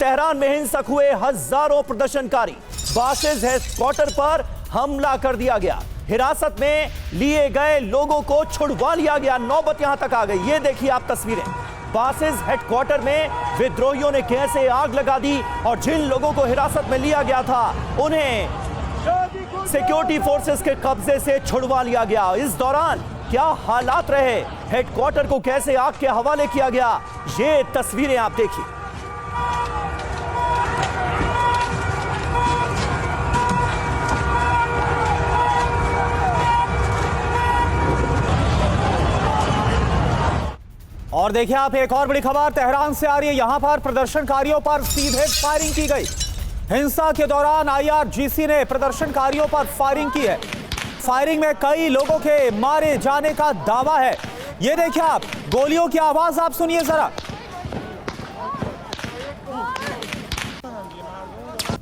Tehran में हिंसक हुए हजारों प्रदर्शनकारी। बासिस हेडक्वार्टर पर हमला कर दिया गया। हिरासत में लिए गए लोगों को छुड़वा लिया गया। नौबत यहां तक आ गई। ये देखिए आप तस्वीरें। बासिस हेडक्वार्टर में विद्रोहियों ने कैसे आग लगा दी और जिन लोगों को हिरासत में लिया गया था उन्हें सिक्योरिटी फोर्सेस के कब्जे से छुड़वा लिया गया। इस दौरान क्या हालात रहे, हेडक्वार्टर को कैसे आग के हवाले किया गया, ये तस्वीरें आप देखिए। और देखिए आप एक और बड़ी खबर तेहरान से आ रही है। यहां पर प्रदर्शनकारियों पर सीधे फायरिंग की गई। हिंसा के दौरान आईआरजीसी ने प्रदर्शनकारियों पर फायरिंग की है। फायरिंग में कई लोगों के मारे जाने का दावा है। ये देखिए आप, गोलियों की आवाज आप सुनिए जरा।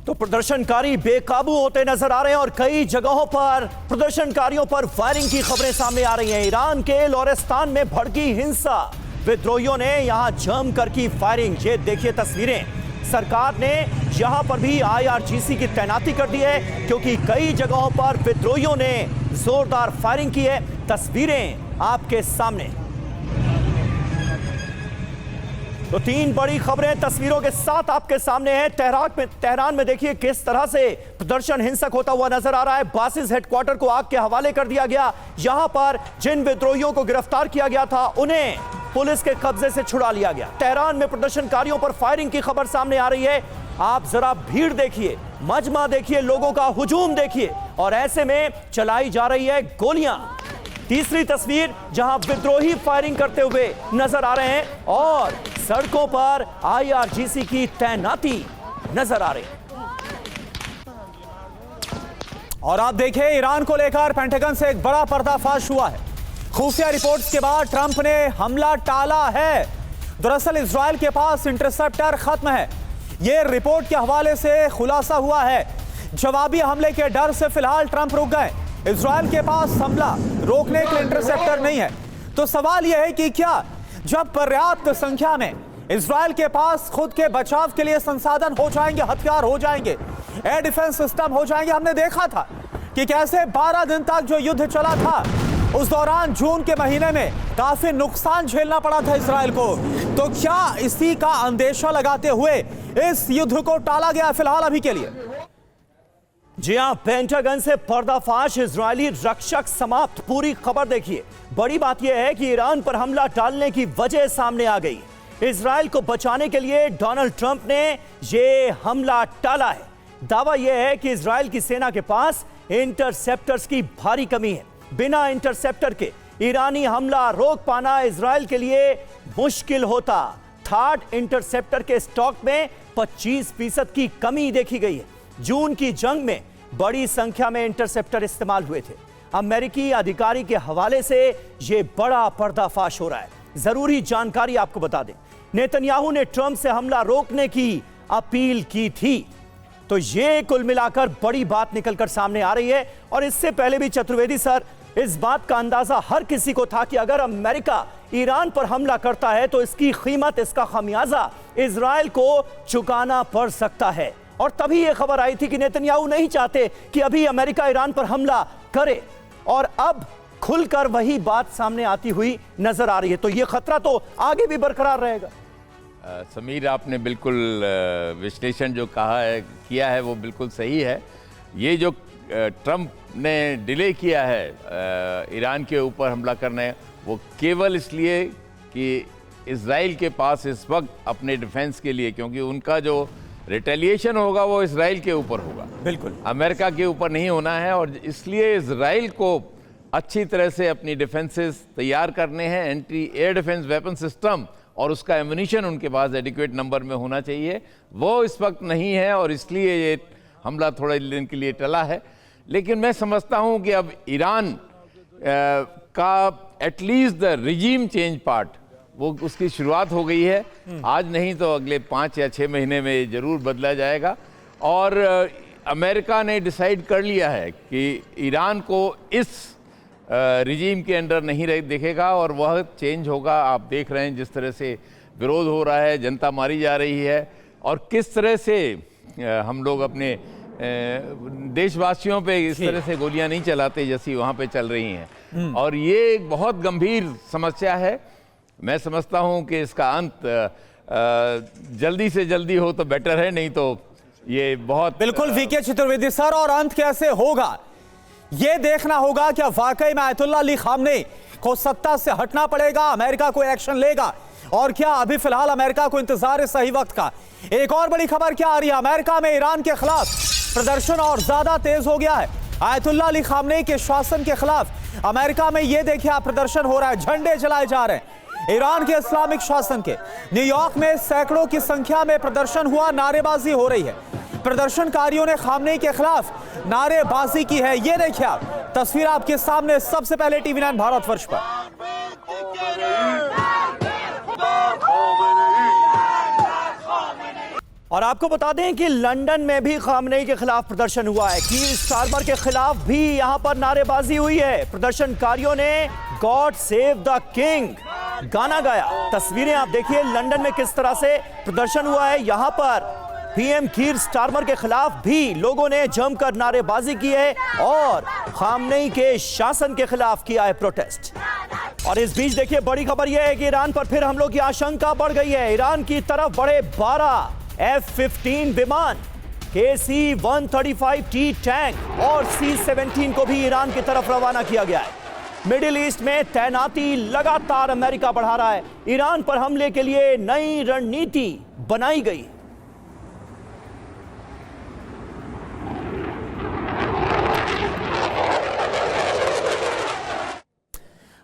तो प्रदर्शनकारी बेकाबू होते नजर आ रहे हैं और कई जगहों पर प्रदर्शनकारियों पर फायरिंग की खबरें सामने आ रही हैं। ईरान के लोरेस्तान में भड़की हिंसा, विद्रोहियों ने यहां जमकर की फायरिंग। ये देखिए तस्वीरें। सरकार ने यहां पर भी आईआरजीसी की तैनाती कर दी है क्योंकि कई जगहों पर विद्रोहियों ने जोरदार फायरिंग की है। तस्वीरें आपके सामने। तो तीन बड़ी खबरें तस्वीरों के साथ आपके सामने हैं। तेहरान में देखिए किस तरह से प्रदर्शन हिंसक होता हुआ नजर आ रहा है। बासिस हेडक्वार्टर को आग के हवाले कर दिया गया। यहां पर जिन विद्रोहियों को गिरफ्तार किया गया था उन्हें पुलिस के कब्जे से छुड़ा लिया गया। तेहरान में प्रदर्शनकारियों पर फायरिंग की खबर सामने आ रही है। आप जरा भीड़ देखिए, मजमा देखिए, लोगों का हुजूम देखिए और ऐसे में चलाई जा रही है गोलियां। तीसरी तस्वीर जहां विद्रोही फायरिंग करते हुए नजर आ रहे हैं और सड़कों पर आईआरजीसी की तैनाती नजर आ रही है। और आप देखिए ईरान को लेकर पेंटागन से एक बड़ा पर्दाफाश हुआ है। खुफिया रिपोर्ट्स के बाद ट्रंप ने हमला टाला है। दरअसल इजराइल के पास इंटरसेप्टर खत्म है। यह रिपोर्ट के हवाले से खुलासा हुआ है। जवाबी हमले के डर से फिलहाल ट्रंप रुक गए। इजराइल के पास हमला रोकने के इंटरसेप्टर नहीं है। तो सवाल यह है कि क्या जब पर्याप्त संख्या में इजराइल के पास खुद के बचाव के लिए संसाधन हो जाएंगे, हथियार हो जाएंगे, एयर डिफेंस सिस्टम हो जाएंगे। हमने देखा था कि कैसे 12 दिन तक जो युद्ध चला था उस दौरान जून के महीने में काफी नुकसान झेलना पड़ा था इजराइल को। तो क्या इसी का अंदेशा लगाते हुए इस युद्ध को टाला गया फिलहाल अभी के लिए? जी हां, पेंटागन से पर्दाफाश, इजरायली रक्षक समाप्त। पूरी खबर देखिए। बड़ी बात यह है कि ईरान पर हमला टालने की वजह सामने आ गई। इजराइल को बचाने के लिए डोनाल्ड ट्रंप ने यह हमला टाला है। दावा यह है कि इजराइल की सेना के पास इंटरसेप्टर्स की भारी कमी है। बिना इंटरसेप्टर के ईरानी हमला रोक पाना इजराइल के लिए मुश्किल होता। थर्ड इंटरसेप्टर के स्टॉक में 25% की कमी देखी गई है। जून की जंग में बड़ी संख्या में इंटरसेप्टर इस्तेमाल हुए थे। अमेरिकी अधिकारी के हवाले से यह बड़ा पर्दाफाश हो रहा है। जरूरी जानकारी आपको बता दें, नेतन्याहू ने ट्रंप से हमला रोकने की अपील की थी। तो यह कुल मिलाकर बड़ी बात निकलकर सामने आ रही है। और इससे पहले भी चतुर्वेदी सर, इस बात का अंदाजा हर किसी को था कि अगर अमेरिका ईरान पर हमला करता है तो इसकी कीमत, इसका खमियाजा इजराइल को चुकाना पड़ सकता है। और तभी यह खबर आई थी कि नेतन्याहू नहीं चाहते कि अभी अमेरिका ईरान पर हमला करे। और अब खुलकर वही बात सामने आती हुई नजर आ रही है। तो यह खतरा तो आगे भी बरकरार रहेगा। समीर, आपने बिल्कुल विश्लेषण जो कहा है, किया है, वो बिल्कुल सही है। ये जो ट्रंप ने डिले किया है ईरान के ऊपर हमला करने, वो केवल इसलिए कि इजराइल के पास इस वक्त अपने डिफेंस के लिए, क्योंकि उनका जो रिटेलिएशन होगा वो इजराइल के ऊपर होगा, बिल्कुल अमेरिका के ऊपर नहीं होना है। और इसलिए इजराइल को अच्छी तरह से अपनी डिफेंसेस तैयार करने हैं, anti air defence weapon system, और उसका एमुनिशन उनके पास एडिक्वेट नंबर में होना चाहिए। वो इस वक्त नहीं है और इसलिए ये हमला थोड़े दिन के लिए टला है। लेकिन मैं समझता हूं कि अब ईरान का at least the regime change part, वो उसकी शुरुआत हो गई है। आज नहीं तो अगले 5 या 6 महीने में ज़रूर बदला जाएगा। और अमेरिका ने डिसाइड कर लिया है कि ईरान को इस रिजीम के अंडर नहीं देखेगा और वह चेंज होगा। आप देख रहे हैं जिस तरह से विरोध हो रहा है, जनता मारी जा रही है और किस तरह से हम लोग अपने देशवासियों पे इस तरह से गोलियां नहीं चलाते जैसी वहाँ पे चल रही हैं। और ये एक बहुत गंभीर समस्या है। मैं समझता हूँ कि इसका अंत जल्दी से जल्दी हो तो बेटर है, नहीं तो ये बहुत बिल्कुल वीके चतुर्वेदी सर, और अंत कैसे होगा ये देखना होगा। क्या वाकई में आयतुल्लाह अली खामनेई को सत्ता से हटना पड़ेगा, अमेरिका कोई एक्शन लेगा, और क्या अभी फिलहाल अमेरिका को इंतजार है सही वक्त का। एक और बड़ी खबर क्या आ रही है, अमेरिका में ईरान के खिलाफ प्रदर्शन और ज्यादा तेज हो गया है। आयतुल्लाह अली खामनेई के शासन के खिलाफ अमेरिका में ये देखिए आप प्रदर्शन हो रहा है, झंडे जलाए जा रहे हैं ईरान के इस्लामिक शासन के। न्यूयॉर्क में सैकड़ों की संख्या में प्रदर्शन हुआ, नारेबाजी हो रही है। प्रदर्शनकारियों ने खामनेई के खिलाफ नारेबाजी की है। ये देखिए आप तस्वीर आपके सामने सबसे पहले TV9 भारतवर्ष पर। और आपको बता दें कि लंदन में भी खामनेई के खिलाफ प्रदर्शन हुआ है, कीर स्टारमर के खिलाफ भी यहां पर नारेबाजी हुई है। प्रदर्शनकारियों ने गॉड सेव द किंग गाना गाया। तस्वीरें आप देखिए लंदन में किस तरह से प्रदर्शन हुआ है। यहां पर पीएम कीर स्टारमर के खिलाफ भी लोगों ने जमकर नारेबाजी की है और खामनेई के शासन के खिलाफ किया है प्रोटेस्ट। और इस बीच देखिए बड़ी खबर यह है कि ईरान पर फिर हमलों की आशंका बढ़ गई है। ईरान की तरफ बढ़े 12 F-15 विमान, KC-135T टैंक और C-17 को भी ईरान की तरफ रवाना किया गया है। मिडिल ईस्ट में तैनाती लगातार अमेरिका बढ़ा रहा है। ईरान पर हमले के लिए नई रणनीति बनाई गई।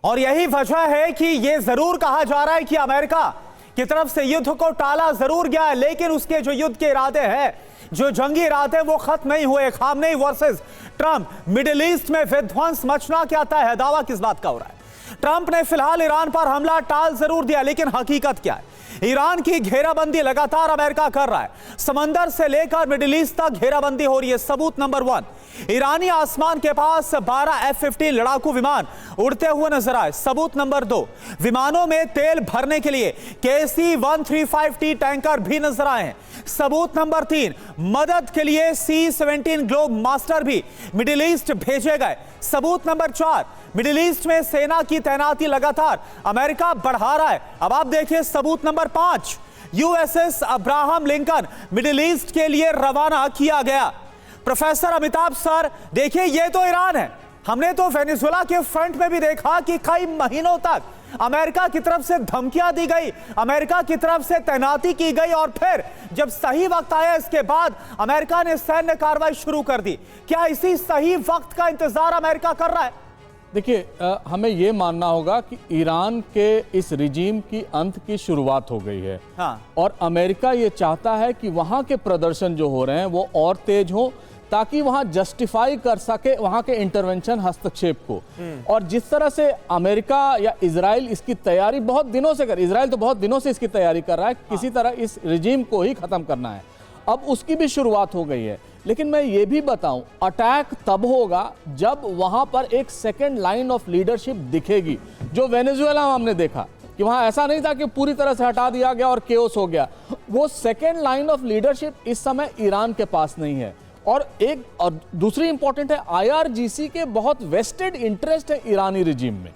और यही वजह है कि यह जरूर कहा जा रहा है कि अमेरिका की तरफ से युद्ध को टाला जरूर गया है, लेकिन उसके जो युद्ध के इरादे हैं, जो जंगी इरादे वो खत्म नहीं हुए। Khamenei versus Trump, middle east में विध्वंस मचना क्या तय है, दावा किस बात का हो रहा है। ट्रंप ने फिलहाल ईरान पर हमला टाल जरूर दिया, लेकिन हकीकत क्या है, ईरान की घेराबंदी लगातार अमेरिका कर रहा है। समंदर से लेकर मिडिल ईस्ट तक घेराबंदी हो रही है। सबूत नंबर 1, ईरानी आसमान के पास 12 F-15 लड़ाकू विमान उड़ते हुए नजर आए। सबूत नंबर 2, विमानों में तेल भरने के लिए KC-135T टैंकर भी नजर आए हैं। सबूत नंबर 3, मदद के लिए C-17 ग्लोब मास्टर भी मिडिल ईस्ट भेजे गए। सबूत नंबर 4, मिडिल ईस्ट में सेना की तैनाती लगातार अमेरिका बढ़ा रहा है। अब आप देखिए सबूत number 5, USS Abraham Lincoln middle east के लिए रवाना किया गया। प्रोफेसर अमिताभ सर देखिए, ये तो ईरान है। हमने तो वेनेजुएला के फ्रंट में भी देखा कि कई महीनों तक अमेरिका की तरफ से धमकियां दी गई, अमेरिका की तरफ से तैनाती की गई, और फिर जब सही वक्त आया इसके बाद अमेरिका ने सैन्य कार्रवाई शुरू कर दी। क्या इसी सही वक्त का इंतजार अमेरिका कर रहा है? देखिए, हमें यह मानना होगा कि ईरान के इस रिजीम की अंत की शुरुआत हो गई है। हाँ। और अमेरिका ये चाहता है कि वहाँ के प्रदर्शन जो हो रहे हैं वो और तेज हो, ताकि वहाँ जस्टिफाई कर सके वहाँ के इंटरवेंशन, हस्तक्षेप को। और जिस तरह से अमेरिका या इजराइल इसकी तैयारी बहुत दिनों से इजराइल तो बहुत दिनों से इसकी तैयारी कर रहा है, किसी तरह इस रिजीम को ही खत्म करना है। अब उसकी भी शुरुआत हो गई है। लेकिन मैं ये भी बताऊं, अटैक तब होगा जब वहां पर एक सेकेंड लाइन ऑफ लीडरशिप दिखेगी, जो वेनेजुएला में हमने देखा कि वहां ऐसा नहीं था कि पूरी तरह से हटा दिया गया और केओस हो गया। वो सेकेंड लाइन ऑफ लीडरशिप इस समय ईरान के पास नहीं है। और दूसरी इंपॉर्टेंट है, IRGC के बहुत वेस्टेड इंटरेस्ट है ईरानी रिजीम में।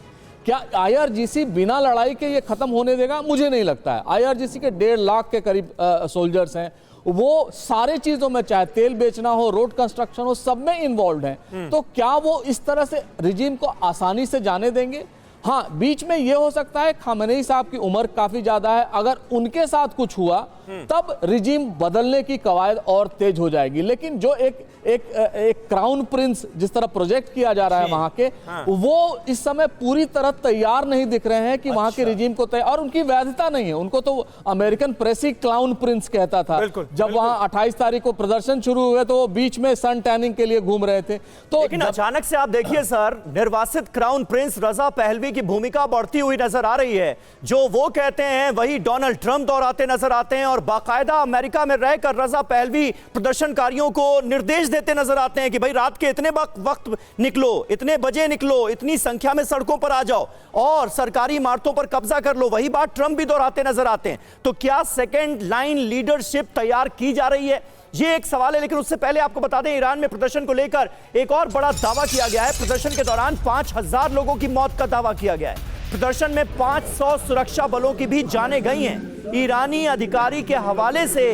क्या IRGC बिना लड़ाई के ये खत्म होने देगा? मुझे नहीं लगता है। IRGC के 1.5 लाख के करीब सोल्जर्स हैं, वो सारे चीजों में, चाहे तेल बेचना हो, रोड कंस्ट्रक्शन हो, सब में इन्वॉल्व हैं। तो क्या वो इस तरह से रिजीम को आसानी से जाने देंगे? हाँ, बीच में ये हो सकता है खामेनेई साहब की उम्र काफी ज्यादा है, अगर उनके साथ कुछ हुआ तब रिजीम बदलने की कवायद और तेज हो जाएगी। लेकिन जो एक क्राउन प्रिंस जिस तरह प्रोजेक्ट किया जा रहा है वहां के, वो इस समय पूरी तरह तैयार नहीं दिख रहे हैं कि वहां के रिजीम को और उनकी वैधता नहीं है। उनको तो अमेरिकन प्रेस ही क्लाउन प्रिंस कहता था। जब वहां 28 तारीख को प्रदर्शन शुरू हुए तो बीच में सन टैनिंग के लिए घूम रहे थे। तो लेकिन अचानक से आप देखिए सर, निर्वासित क्राउन प्रिंस रजा पहलवी की भूमिका बढ़ती हुई नजर आ रही है। जो वो कहते हैं वही डोनाल्ड ट्रंप दोहराते नजर आते हैं, और और बाकायदा अमेरिका में रहकर रजा पहलवी प्रदर्शनकारियों को निर्देश देते नजर आते हैं कि भाई रात के इतने वक्त निकलो, इतने बजे निकलो, इतनी संख्या में सड़कों पर आ जाओ और सरकारी इमारतों पर कब्जा कर लो। वही बात ट्रंप भी दोहराते नजर आते हैं। तो क्या सेकेंड लाइन लीडरशिप तैयार की जा रही है, ये एक सवाल है। लेकिन उससे पहले आपको बता दें, ईरान में प्रदर्शन को लेकर एक और बड़ा दावा किया गया है। प्रदर्शन के दौरान 5000 लोगों की मौत का दावा किया गया है। प्रदर्शन में 500 सुरक्षा बलों की भी जानें गई हैं। ईरानी अधिकारी के हवाले से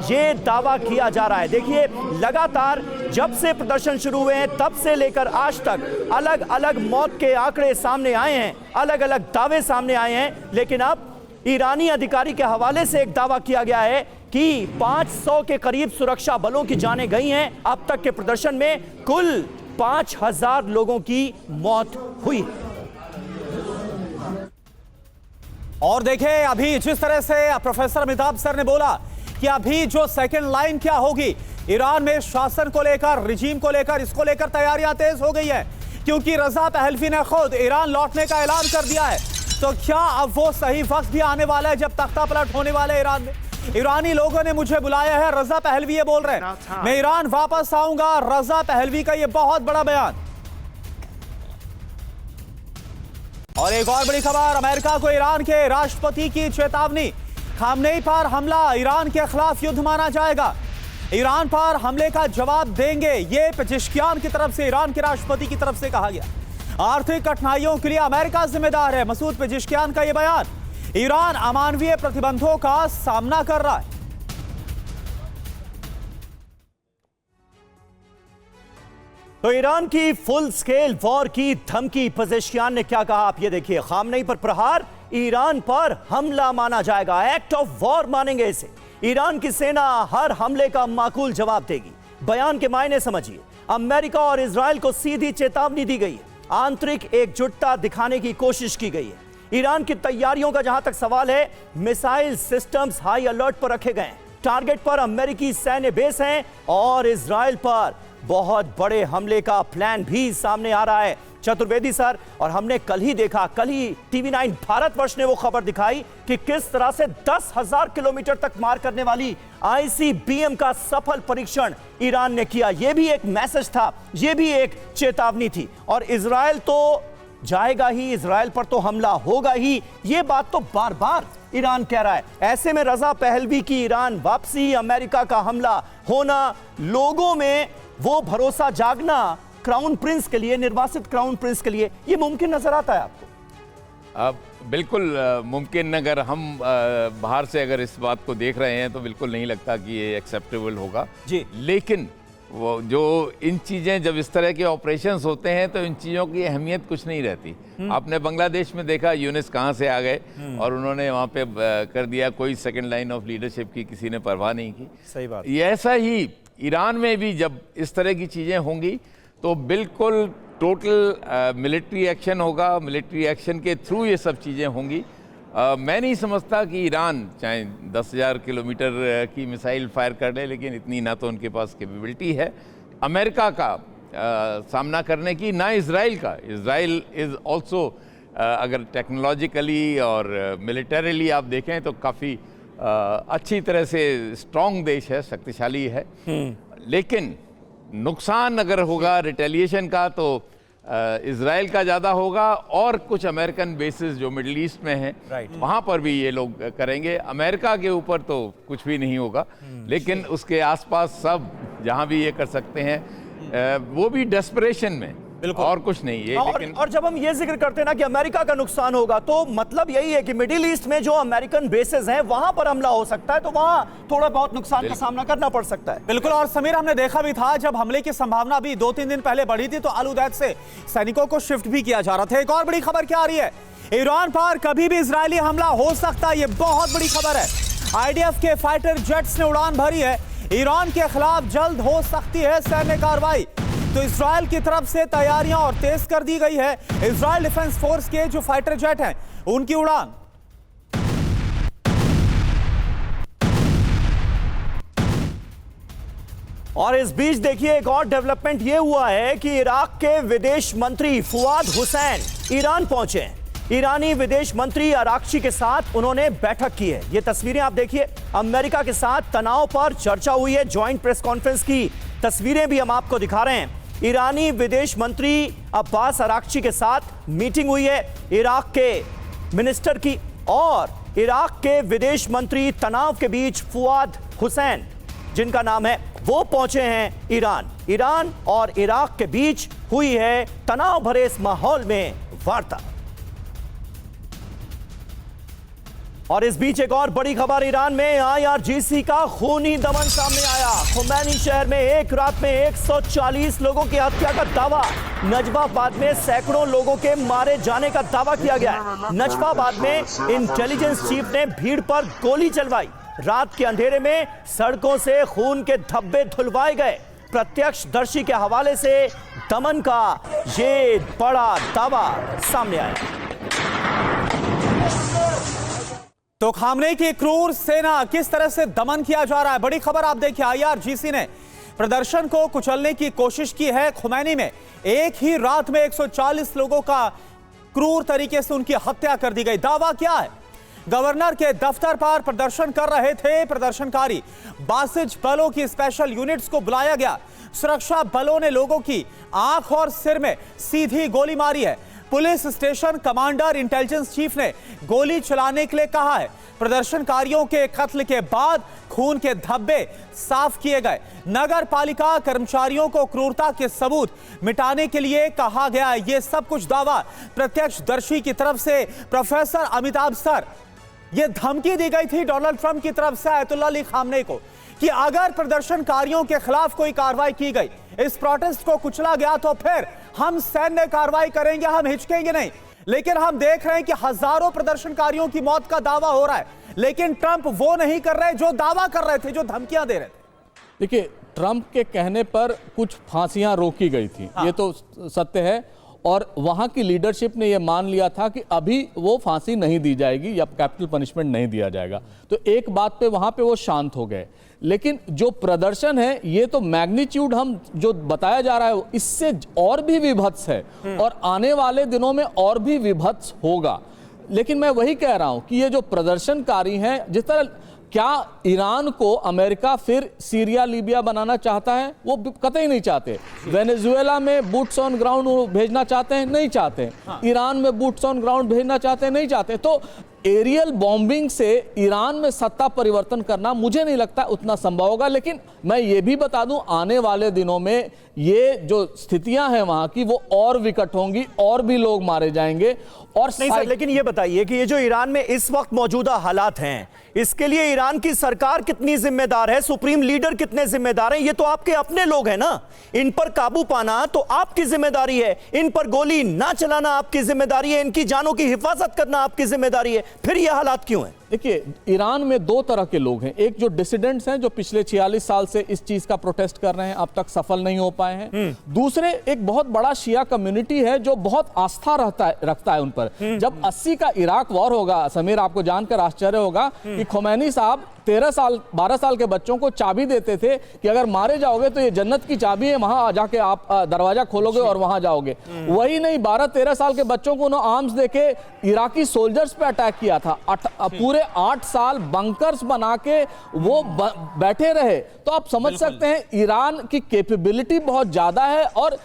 यह दावा किया जा रहा है। देखिए, लगातार जब से प्रदर्शन शुरू हुए हैं तब से लेकर आज तक अलग अलग मौत के आंकड़े सामने आए हैं, अलग अलग दावे सामने आए हैं। लेकिन अब ईरानी अधिकारी के हवाले से एक दावा किया गया है कि 500 के करीब सुरक्षा बलों की जानें गई हैं। अब तक के प्रदर्शन में कुल 5000 लोगों की मौत हुई। और देखें, अभी जिस तरह से प्रोफेसर अमिताभ सर ने बोला कि अभी जो सेकंड लाइन क्या होगी, ईरान में शासन को लेकर, रिजीम को लेकर, इसको लेकर तैयारियां तेज हो गई है, क्योंकि रजा पहलवी ने खुद ईरान लौटने का ऐलान कर दिया है। तो क्या अब वो सही वक्त भी आने वाला है जब तख्ता पलट होने वाला है ईरान में? ईरानी लोगों ने मुझे बुलाया है, रजा पहलवी ये बोल रहे हैं मैं ईरान वापस आऊंगा। रजा पहलवी का ये बहुत बड़ा बयान। और एक और बड़ी खबर, अमेरिका को ईरान के राष्ट्रपति की चेतावनी। खामनेई पर हमला ईरान के खिलाफ युद्ध माना जाएगा। ईरान पर हमले का जवाब देंगे, ये पेजेश्कियान की तरफ से, ईरान के राष्ट्रपति की तरफ से कहा गया। आर्थिक कठिनाइयों के लिए अमेरिका जिम्मेदार है, मसूद पेजेश्कियान का यह बयान। ईरान अमानवीय प्रतिबंधों का सामना कर रहा है। तो ईरान की फुल स्केल वॉर की धमकी, पेजेश्कियान ने क्या कहा आप ये देखिए। खामनेई पर प्रहार ईरान पर हमला माना जाएगा, एक्ट ऑफ वॉर मानेंगे इसे। ईरान की सेना हर हमले का माकूल जवाब देगी। बयान के मायने समझिए, अमेरिका और इजराइल को सीधी चेतावनी दी गई है। आंतरिक एकजुटता दिखाने की कोशिश की गई है। ईरान की तैयारियों का जहां तक सवाल है, मिसाइल सिस्टम्स हाई अलर्ट पर रखे गए हैं। टारगेट पर अमेरिकी सैन्य बेस हैं और इजराइल पर बहुत बड़े हमले का प्लान भी सामने आ रहा है। चतुर्वेदी सर, और हमने कल ही देखा, कल ही टीवी9 भारतवर्ष ने वो खबर दिखाई कि किस तरह से 10,000 किलोमीटर तक मार करने वाली ICBM का सफल परीक्षण ईरान ने किया। यह भी एक मैसेज था, यह भी एक चेतावनी थी। और इजराइल तो जाएगा ही, इजराइल पर तो हमला होगा ही, यह बात तो बार बार ईरान कह रहा है। ऐसे में रजा पहलवी की ईरान वापसी, अमेरिका का हमला होना, लोगों में वो भरोसा जागना क्राउन प्रिंस के लिए, निर्वासित क्राउन प्रिंस के लिए, ये मुमकिन नजर आता है आपको? बिल्कुल मुमकिन। अगर हम बाहर से अगर इस बात को देख रहे हैं तो बिल्कुल नहीं लगता कि ये एक्सेप्टेबल होगा जी। लेकिन वो जो इन चीज़ें, जब इस तरह के ऑपरेशंस होते हैं तो इन चीज़ों की अहमियत कुछ नहीं रहती। आपने बांग्लादेश में देखा, यूनिस कहाँ से आ गए और उन्होंने वहाँ पे कर दिया, कोई सेकंड लाइन ऑफ लीडरशिप की किसी ने परवाह नहीं की। सही बात। ये ऐसा ही ईरान में भी जब इस तरह की चीज़ें होंगी तो बिल्कुल टोटल मिलिट्री एक्शन होगा। मिलिट्री एक्शन के थ्रू ये सब चीज़ें होंगी। मैं नहीं समझता कि ईरान चाहे 10,000 किलोमीटर की मिसाइल फायर कर ले, लेकिन इतनी ना तो उनके पास कैपेबिलिटी है अमेरिका का सामना करने की, ना इजराइल का। इजराइल इज़ ऑल्सो, अगर टेक्नोलॉजिकली और मिलिटरीली आप देखें तो काफ़ी अच्छी तरह से स्ट्रॉन्ग देश है, शक्तिशाली है। लेकिन नुकसान अगर होगा रिटेलिएशन का तो इजराइल का ज़्यादा होगा और कुछ अमेरिकन बेसिस जो मिडल ईस्ट में हैं वहाँ पर भी ये लोग करेंगे। अमेरिका के ऊपर तो कुछ भी नहीं होगा, लेकिन उसके आसपास सब जहाँ भी ये कर सकते हैं, वो भी डेस्परेशन में, और कुछ नहीं है। और जब हम ये जिक्र करते हैं ना कि अमेरिका का नुकसान होगा, तो मतलब यही है कि मिडिल ईस्ट में जो अमेरिकन बेसेस हैं वहां पर हमला हो सकता है, तो वहां थोड़ा बहुत नुकसान का सामना करना पड़ सकता है। बिल्कुल। और समीर, हमने देखा भी था जब हमले की संभावना अभी 2-3 दिन पहले बढ़ी थी तो अल उदैद से सैनिकों को शिफ्ट भी किया जा रहा था। एक और बड़ी खबर क्या आ रही है, ईरान पर कभी भी इजरायली हमला हो सकता है, ये बहुत बड़ी खबर है। IDF के फाइटर जेट्स ने उड़ान भरी है। ईरान के खिलाफ जल्द हो सकती है सैन्य कार्रवाई, तो इजराइल की तरफ से तैयारियां और तेज कर दी गई है। इजराइल डिफेंस फोर्स के जो फाइटर जेट हैं उनकी उड़ान। और इस बीच देखिए, एक और डेवलपमेंट यह हुआ है कि इराक के विदेश मंत्री फुआद हुसैन ईरान पहुंचे। ईरानी विदेश मंत्री अराक्ची के साथ उन्होंने बैठक की है। ये तस्वीरें आप देखिए, अमेरिका के साथ तनाव पर चर्चा हुई है। जॉइंट प्रेस कॉन्फ्रेंस की तस्वीरें भी हम आपको दिखा रहे हैं। ईरानी विदेश मंत्री अब्बास अराक्ची के साथ मीटिंग हुई है इराक के मिनिस्टर की, और इराक के विदेश मंत्री तनाव के बीच फुआद हुसैन जिनका नाम है, वो पहुंचे हैं ईरान। ईरान और इराक के बीच हुई है तनाव भरे इस माहौल में वार्ता। और इस बीच एक और बड़ी खबर, ईरान में IRGC का खूनी दमन सामने आया। खुमैनी शहर में एक रात में 140 लोगों की हत्या का दावा। नजफाबाद में सैकड़ों लोगों के मारे जाने का दावा किया गया है। नजफाबाद में इंटेलिजेंस चीफ ने भीड़ पर गोली चलवाई। रात के अंधेरे में सड़कों से खून के धब्बे धुलवाए गए। प्रत्यक्षदर्शी के हवाले से दमन का ये बड़ा दावा सामने आया। तो खामनेई की क्रूर सेना किस तरह से दमन किया जा रहा है, बड़ी खबर आप देखिए। IRGC ने प्रदर्शन को कुचलने की कोशिश की है। खुमैनी में एक ही रात में 140 लोगों का क्रूर तरीके से उनकी हत्या कर दी गई। दावा क्या है? गवर्नर के दफ्तर पर प्रदर्शन कर रहे थे प्रदर्शनकारी। बासिज बलों की स्पेशल यूनिट्स को बुलाया गया। सुरक्षा बलों ने लोगों की आंख और सिर में सीधी गोली मारी है। Police station commander intelligence chief ने गोली चलाने के लिए कहा है। प्रदर्शनकारियों के कत्ल के बाद खून के धब्बे साफ किए गए। नगर पालिका कर्मचारियों को क्रूरता के सबूत मिटाने के लिए कहा गया है। यह सब कुछ दावा प्रत्यक्षदर्शी की तरफ से प्रोफेसर अमिताभ सर, यह धमकी दी गई थी डोनाल्ड ट्रंप की तरफ से अयतुल्ला अली खामनेई को कि अगर प्रदर्शनकारियों के खिलाफ कोई कार्रवाई की गई, इस प्रोटेस्ट को कुचला गया, तो फिर हम सैन्य कार्रवाई करेंगे, हम हिचकेंगे नहीं। लेकिन हम देख रहे हैं कि हजारों प्रदर्शनकारियों की मौत का दावा हो रहा है, लेकिन ट्रंप वो नहीं कर रहे जो दावा कर रहे थे, जो धमकियां दे रहे थे। देखिए, ट्रंप के कहने पर कुछ फांसियां रोकी गई थी, ये तो सत्य है। और वहां की लीडरशिप ने यह मान लिया था कि अभी वो फांसी नहीं दी जाएगी या कैपिटल पनिशमेंट नहीं दिया जाएगा। तो एक बात पे वहां पे वो शांत हो गए। लेकिन जो प्रदर्शन है, ये तो मैग्नीट्यूड हम जो बताया जा रहा है इससे और भी विभत्स है, और आने वाले दिनों में और भी विभत्स होगा। लेकिन मैं वही कह रहा हूं कि ये जो प्रदर्शनकारी हैं, जिस तरह क्या ईरान को अमेरिका फिर सीरिया लीबिया बनाना चाहता है? वो कतई नहीं चाहते। वेनेजुएला में बूट्स ऑन ग्राउंड भेजना चाहते हैं? नहीं चाहते। ईरान में बूट्स ऑन ग्राउंड भेजना चाहते हैं? नहीं चाहते। तो एरियल बॉम्बिंग से ईरान में सत्ता परिवर्तन करना मुझे नहीं लगता उतना संभव होगा। लेकिन मैं ये भी बता दूं, आने वाले दिनों में ये जो स्थितियां हैं वहां की, वो और विकट होंगी, और भी लोग मारे जाएंगे। और नहीं सर, लेकिन ये बताइए कि ये जो ईरान में इस वक्त मौजूदा हालात हैं, इसके लिए ईरान की सरकार कितनी जिम्मेदार है, सुप्रीम लीडर कितने जिम्मेदार हैं? ये तो आपके अपने लोग हैं ना। इन पर काबू पाना तो आपकी जिम्मेदारी है, इन पर गोली ना चलाना आपकी जिम्मेदारी है, इनकी जानों की हिफाजत करना आपकी जिम्मेदारी है। फिर ये हालात क्यों हैं? देखिए, ईरान में दो तरह के लोग हैं। एक जो डिसिडेंट्स हैं, जो पिछले 46 साल से इस चीज का प्रोटेस्ट कर रहे हैं, अब तक सफल नहीं हो पाए हैं। दूसरे एक बहुत बड़ा शिया कम्युनिटी है जो बहुत आस्था रखता है उन पर। जब 80 का इराक वॉर होगा, समीर आपको जानकर आश्चर्य होगा कि खुमैनी साहब 12 साल के बच्चों को चाबी देते थे कि अगर मारे जाओगे तो ये जन्नत की चाबी है, वहां जाके आप दरवाजा खोलोगे और वहां जाओगे। वही नहीं, 12-13 साल के बच्चों को उन्होंने आर्म्स देके इराकी सोल्जर्स पे अटैक किया था। पूरे 8 साल बंकर्स बना के वो बैठे रहे। तो आप समझ सकते हैं ईरान की कैपेबिलिटी बहुत ज्यादा है, और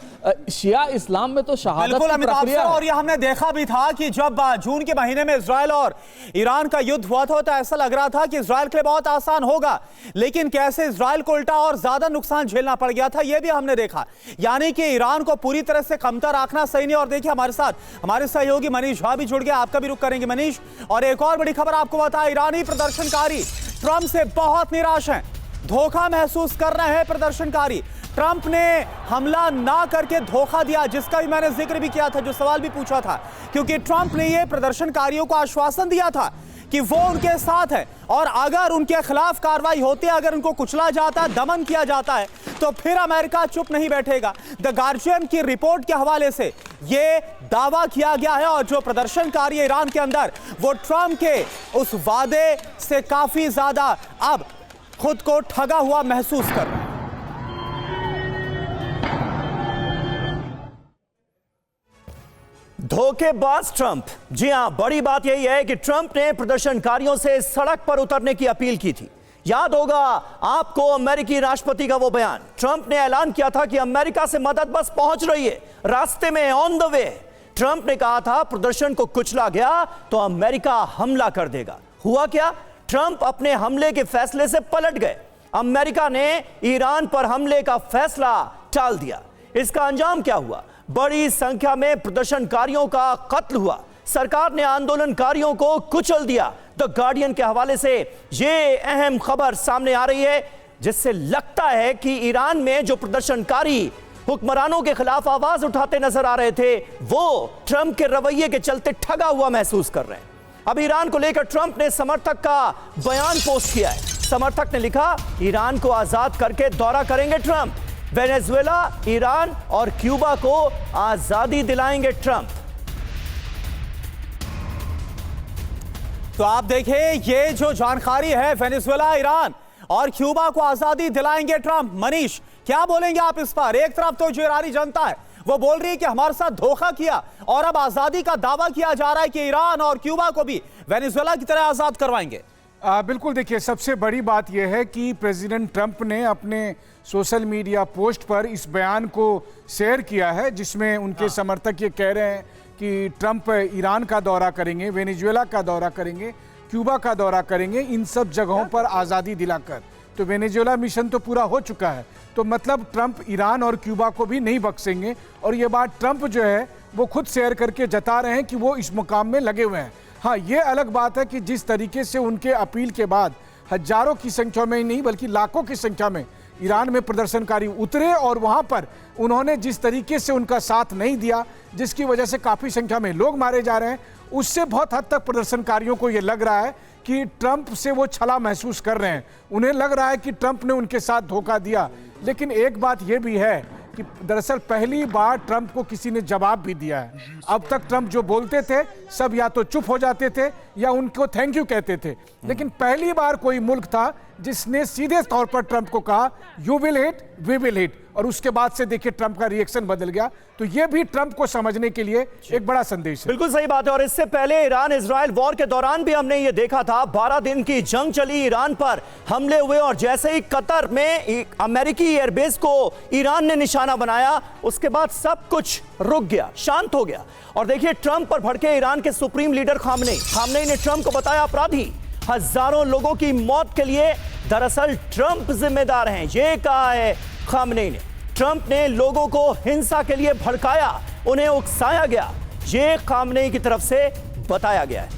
शिया इस्लाम में तो शहादत की प्रक्रिया है। और ये हमने देखा भी था कि जब जून के महीने में इजराइल और ईरान का युद्ध हुआ था, तो ऐसा लग रहा था कि इजराइल के लिए बहुत आसान होगा, लेकिन कैसे इजराइल को उल्टा और ज्यादा नुकसान झेलना पड़ गया था, यह भी हमने देखा। यानी कि ईरान को पूरी तरह से कमतर आंकना सही नहीं। और देखिए, हमारे साथ हमारे सहयोगी मनीष झा भी जुड़ गया, आपका भी रुख करेंगे मनीष। और एक और बड़ी खबर आपको बता, ईरानी प्रदर्शनकारी ट्रंप से बहुत निराश हैं, धोखा महसूस कर रहे हैं प्रदर्शनकारी। ट्रंप ने हमला ना करके धोखा दिया, जिसका भी मैंने जिक्र भी किया था, जो सवाल भी पूछा था, क्योंकि ट्रंप ने यह प्रदर्शनकारियों को आश्वासन दिया था कि वो उनके साथ है, और अगर उनके खिलाफ कार्रवाई होती है, अगर उनको कुचला जाता है, दमन किया जाता है, तो फिर अमेरिका चुप नहीं बैठेगा। द गार्जियन की रिपोर्ट के हवाले से यह दावा किया गया है, और जो प्रदर्शनकारी ईरान के अंदर, वो ट्रंप के उस वादे से काफी ज्यादा अब खुद को ठगा हुआ महसूस कर रहे हैं। धोखेबाज ट्रंप। जी हां, बड़ी बात यही है कि ट्रंप ने प्रदर्शनकारियों से सड़क पर उतरने की अपील की थी। याद होगा आपको अमेरिकी राष्ट्रपति का वो बयान। ट्रंप ने ऐलान किया था कि अमेरिका से मदद बस पहुंच रही है, रास्ते में, ऑन द वे। ट्रंप ने कहा था प्रदर्शन को कुचला गया तो अमेरिका हमला कर देगा। हुआ क्या? ट्रंप अपने हमले के फैसले से पलट गए। अमेरिका ने ईरान पर हमले का फैसला टाल दिया। इसका अंजाम क्या हुआ? बड़ी संख्या में प्रदर्शनकारियों का कत्ल हुआ। सरकार ने आंदोलनकारियों को कुचल दिया। द गार्डियन के हवाले से यह अहम खबर सामने आ रही है, जिससे लगता है कि ईरान में जो प्रदर्शनकारी हुक्मरानों के खिलाफ आवाज उठाते नजर आ रहे थे, वो ट्रंप के रवैये के चलते ठगा हुआ महसूस कर रहे हैं। अब ईरान को लेकर ट्रंप ने समर्थक का बयान पोस्ट किया है। समर्थक ने लिखा, ईरान को आजाद करके दौरा करेंगे ट्रंप। वेनेजुएला, ईरान और क्यूबा को आजादी दिलाएंगे ट्रंप। तो आप देखिए, ये जो जानकारी है, वेनेजुएला, ईरान और क्यूबा को आजादी दिलाएंगे ट्रंप। मनीष, क्या बोलेंगे आप इस पर? एक तरफ तो जो ईरानी जनता है वो बोल रही है कि हमारे साथ धोखा किया, और अब आजादी का दावा किया जा रहा है कि ईरान और क्यूबा को भी वेनेजुएला की तरह आजाद करवाएंगे। बिल्कुल, देखिए, सबसे बड़ी बात यह है कि प्रेसिडेंट ट्रंप ने अपने सोशल मीडिया पोस्ट पर इस बयान को शेयर किया है, जिसमें उनके समर्थक ये कह रहे हैं कि ट्रंप ईरान का दौरा करेंगे, वेनेजुएला का दौरा करेंगे, क्यूबा का दौरा करेंगे, इन सब जगहों पर आज़ादी दिलाकर। तो वेनेजुएला मिशन तो पूरा हो चुका है, तो मतलब ट्रंप ईरान और क्यूबा को भी नहीं बख्शेंगे। और ये बात ट्रंप जो है वो खुद शेयर करके जता रहे हैं कि वो इस मुकाम में लगे हुए हैं। हाँ, ये अलग बात है कि जिस तरीके से उनके अपील के बाद हजारों की संख्या में ही नहीं बल्कि लाखों की संख्या में ईरान में प्रदर्शनकारी उतरे, और वहाँ पर उन्होंने जिस तरीके से उनका साथ नहीं दिया, जिसकी वजह से काफ़ी संख्या में लोग मारे जा रहे हैं, उससे बहुत हद तक प्रदर्शनकारियों को ये लग रहा है कि ट्रंप से वो छला महसूस कर रहे हैं। उन्हें लग रहा है कि ट्रंप ने उनके साथ धोखा दिया। लेकिन एक बात ये भी है कि दरअसल पहली बार ट्रंप को किसी ने जवाब भी दिया है। अब तक ट्रंप जो बोलते थे सब या तो चुप हो जाते थे या उनको थैंक यू कहते थे, लेकिन पहली बार कोई मुल्क था जिसने सीधे तौर पर ट्रंप को कहा, you will hit, we will hit. और उसके बाद से देखिए ट्रंप का रिएक्शन बदल गया। तो ये भी ट्रंप को समझने के लिए एक बड़ा संदेश है। बिल्कुल सही बात है। और इससे पहले ईरान इजराइल वॉर के दौरान भी हमने ये देखा था, 12 दिन की जंग चली, ईरान पर हमले हुए, और जैसे ही कतर में अमेरिकी एयरबेस को ईरान ने निशाना बनाया, उसके बाद सब कुछ रुक गया, शांत हो गया। और देखिए, ट्रंप पर भड़के ईरान के सुप्रीम लीडर खामनेई ने ट्रंप को बताया अपराधी। हजारों लोगों की मौत के लिए दरअसल ट्रंप जिम्मेदार हैं, ये कहा है खामनेई ने। ट्रंप ने लोगों को हिंसा के लिए भड़काया, उन्हें उकसाया गया, ये खामनेई की तरफ से बताया गया है।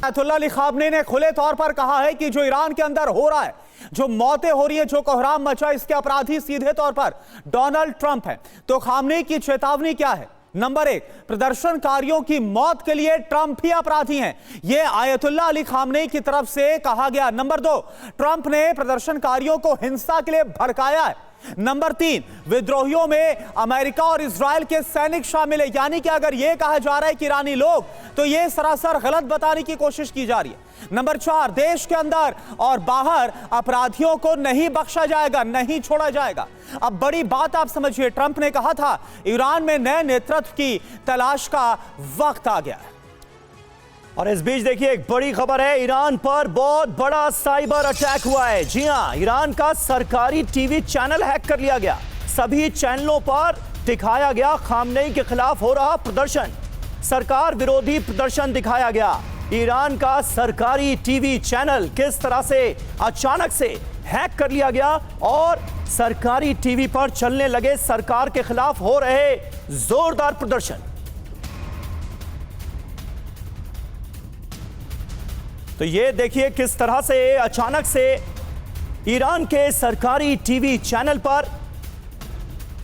आयतुल्लाह अली खामनेई ने खुले तौर पर कहा है कि जो ईरान के अंदर हो रहा है, जो मौतें हो रही हैं, जो कोहराम मचा, इसके अपराधी सीधे तौर पर डोनाल्ड ट्रंप है। तो खामनेई की चेतावनी क्या है? नंबर 1, प्रदर्शनकारियों की मौत के लिए ट्रंप ही अपराधी हैं, यह आयतुल्लाह अली खामनेई की तरफ से कहा गया। नंबर 2, ट्रंप ने प्रदर्शनकारियों को हिंसा के लिए भड़काया है। नंबर 3, विद्रोहियों में अमेरिका और इजराइल के सैनिक शामिल है, यानी कि अगर यह कहा जा रहा है कि ईरानी लोग, तो यह सरासर गलत बताने की कोशिश की जा रही है। नंबर 4, देश के अंदर और बाहर अपराधियों को नहीं बख्शा जाएगा, नहीं छोड़ा जाएगा। अब बड़ी बात आप समझिए, ट्रंप ने कहा था ईरान में नए नेतृत्व की तलाश का वक्त आ गया है। और इस बीच देखिए, एक बड़ी खबर है, ईरान पर बहुत बड़ा साइबर अटैक हुआ है। जी हां, ईरान का सरकारी टीवी चैनल हैक कर लिया गया। सभी चैनलों पर दिखाया गया खामनेई के खिलाफ हो रहा प्रदर्शन, सरकार विरोधी प्रदर्शन दिखाया गया। ईरान का सरकारी टीवी चैनल किस तरह से अचानक से हैक कर लिया गया और सरकारी टीवी पर चलने लगे सरकार के खिलाफ हो रहे जोरदार प्रदर्शन। तो ये देखिए किस तरह से अचानक से ईरान के सरकारी टीवी चैनल पर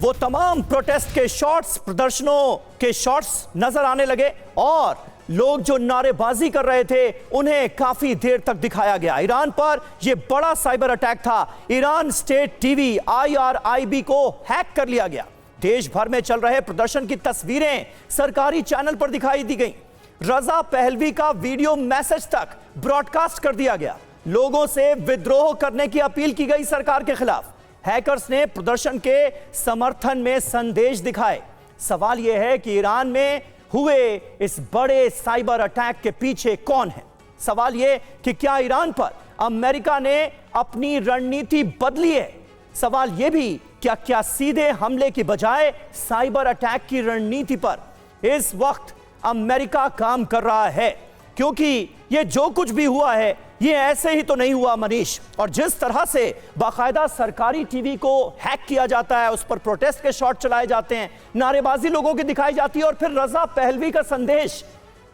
वो तमाम प्रोटेस्ट के शॉट्स, प्रदर्शनों के शॉट्स नजर आने लगे, और लोग जो नारेबाजी कर रहे थे उन्हें काफी देर तक दिखाया गया। ईरान पर यह बड़ा साइबर अटैक था। ईरान स्टेट टीवी IRIB को हैक कर लिया गया। देश भर में चल रहे प्रदर्शन की तस्वीरें सरकारी चैनल पर दिखाई दी गई। रजा पहलवी का वीडियो मैसेज तक ब्रॉडकास्ट कर दिया गया। लोगों से विद्रोह करने की अपील की गई सरकार के खिलाफ। हैकर्स ने प्रदर्शन के समर्थन में संदेश दिखाए। सवाल यह है कि ईरान में हुए इस बड़े साइबर अटैक के पीछे कौन है। सवाल यह कि क्या ईरान पर अमेरिका ने अपनी रणनीति बदली है। सवाल यह भी क्या सीधे हमले की बजाय साइबर अटैक की रणनीति पर इस वक्त अमेरिका काम कर रहा है, क्योंकि यह जो कुछ भी हुआ है ये ऐसे ही तो नहीं हुआ मनीष। और जिस तरह से बाकायदा सरकारी टीवी को हैक किया जाता है, उस पर प्रोटेस्ट के शॉट चलाए जाते हैं, नारेबाजी लोगों की दिखाई जाती है, और फिर रजा पहलवी का संदेश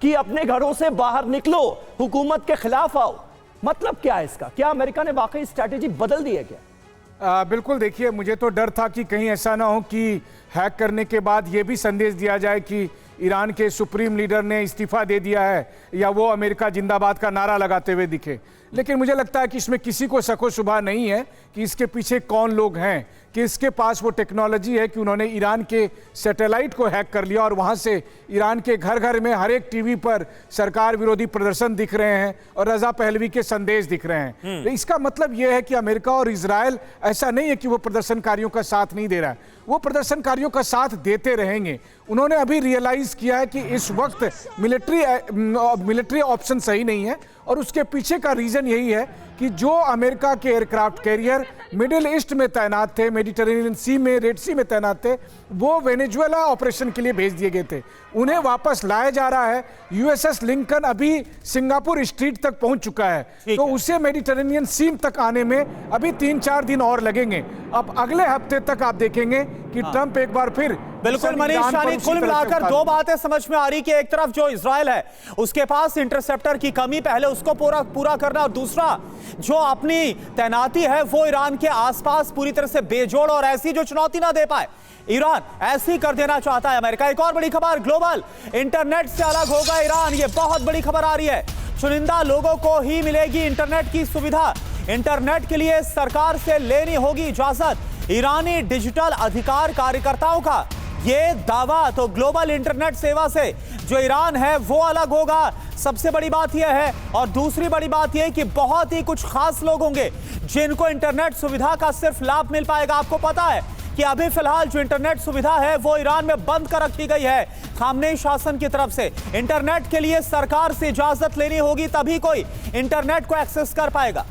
कि अपने घरों से बाहर निकलो, हुकूमत के खिलाफ आओ, मतलब क्या है इसका? क्या अमेरिका ने वाकई स्ट्रैटेजी बदल दी है क्या? बिल्कुल, देखिए, मुझे तो डर था कि कहीं ऐसा ना हो कि हैक करने के बाद ये भी संदेश दिया जाए कि ईरान के सुप्रीम लीडर ने इस्तीफा दे दिया है या वो अमेरिका जिंदाबाद का नारा लगाते हुए दिखे। लेकिन मुझे लगता है कि इसमें किसी को शक व शुबा नहीं है कि इसके पीछे कौन लोग हैं, कि इसके पास वो टेक्नोलॉजी है कि उन्होंने ईरान के सैटेलाइट को हैक कर लिया और वहाँ से ईरान के घर घर में हर एक टीवी पर सरकार विरोधी प्रदर्शन दिख रहे हैं और रजा पहलवी के संदेश दिख रहे हैं। तो इसका मतलब ये है कि अमेरिका और इजराइल ऐसा नहीं है कि वो प्रदर्शनकारियों का साथ नहीं दे रहा है, वो प्रदर्शनकारियों का साथ देते रहेंगे। उन्होंने अभी रियलाइज किया है कि इस वक्त मिलिट्री ऑप्शन सही नहीं है, और उसके पीछे का रीजन यही है कि जो अमेरिका के एयरक्राफ्ट कैरियर मिडिल ईस्ट में तैनात थे, मेडिटेरेनियन सी में, रेड सी में तैनात थे, वो वेनेजुएला ऑपरेशन के लिए भेज दिए गए थे, उन्हें वापस लाया जा रहा है। यूएसएस लिंकन अभी सिंगापुर स्ट्रीट तक पहुंच चुका है, तो उसे मेडिटेरेनियन सी तक आने में अभी 3-4 दिन और लगेंगे। अब अगले हफ्ते तक आप देखेंगे कि ट्रंप एक बार फिर बिल्कुल मनीष शानी, कुल मिलाकर दो बातें समझ में आ रही कि एक तरफ जो इजराइल है उसके पास इंटरसेप्टर की कमी, पहले उसको पूरा करना, और दूसरा जो अपनी तैनाती है वो ईरान के आसपास पूरी तरह से बेजोड़ और ऐसी जो चुनौती ना दे पाए, ईरान ऐसी कर देना चाहता है अमेरिका। एक और बड़ी खबर, ग्लोबल इंटरनेट से अलग होगा ईरान, ये बहुत बड़ी खबर आ रही है। चुनिंदा लोगों को ही मिलेगी इंटरनेट की सुविधा, इंटरनेट के लिए सरकार से लेनी होगी इजाजत। ईरानी डिजिटल अधिकार कार्यकर्ताओं का ये दावा, तो ग्लोबल इंटरनेट सेवा से जो ईरान है वो अलग होगा, सबसे बड़ी बात यह है। और दूसरी बड़ी बात यह कि बहुत ही कुछ खास लोग होंगे जिनको इंटरनेट सुविधा का सिर्फ लाभ मिल पाएगा। आपको पता है कि अभी फिलहाल जो इंटरनेट सुविधा है वो ईरान में बंद कर रखी गई है खामनेई शासन की तरफ से। इंटरनेट के लिए सरकार से इजाजत लेनी होगी, तभी कोई इंटरनेट को एक्सेस कर पाएगा।